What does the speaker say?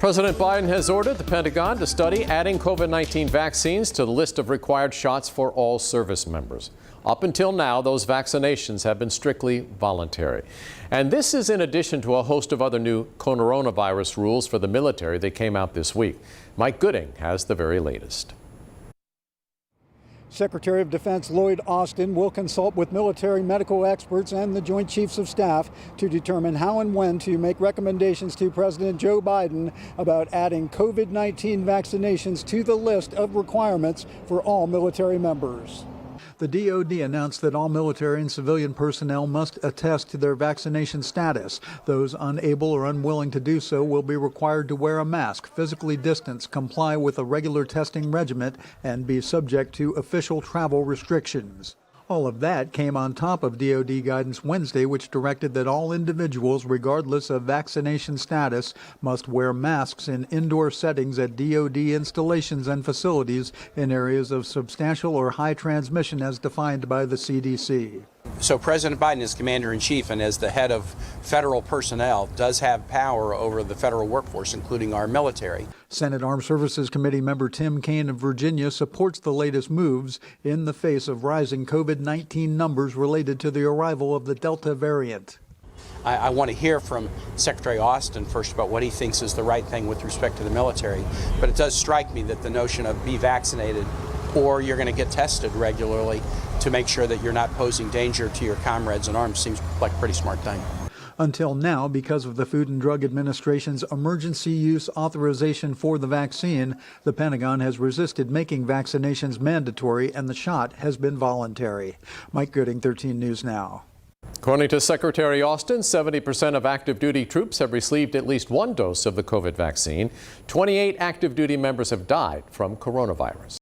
President Biden has ordered the Pentagon to study adding COVID-19 vaccines to the list of required shots for all service members. Up until now, those vaccinations have been strictly voluntary. And this is in addition to a host of other new coronavirus rules for the military that came out this week. Mike Gooding has the very latest. Secretary of Defense Lloyd Austin will consult with military medical experts and the Joint Chiefs of Staff to determine how and when to make recommendations to President Joe Biden about adding COVID-19 vaccinations to the list of requirements for all military members. The DoD announced that all military and civilian personnel must attest to their vaccination status. Those unable or unwilling to do so will be required to wear a mask, physically distance, comply with a regular testing regimen, and be subject to official travel restrictions. All of that came on top of DoD guidance Wednesday, which directed that all individuals, regardless of vaccination status, must wear masks in indoor settings at DoD installations and facilities in areas of substantial or high transmission as defined by the CDC. So President Biden, as Commander-in-Chief and as the head of federal personnel, does have power over the federal workforce, including our military. Senate Armed Services Committee member Tim Kaine of Virginia supports the latest moves in the face of rising COVID-19 numbers related to the arrival of the Delta variant. I want to hear from Secretary Austin first about what he thinks is the right thing with respect to the military. But it does strike me that the notion of be vaccinated or you're going to get tested regularly to make sure that you're not posing danger to your comrades in arms seems like a pretty smart thing. Until now, because of the Food and Drug Administration's emergency use authorization for the vaccine, the Pentagon has resisted making vaccinations mandatory and the shot has been voluntary. Mike Gooding, 13 News Now. According to Secretary Austin, 70% of active duty troops have received at least one dose of the COVID vaccine. 28 active duty members have died from coronavirus.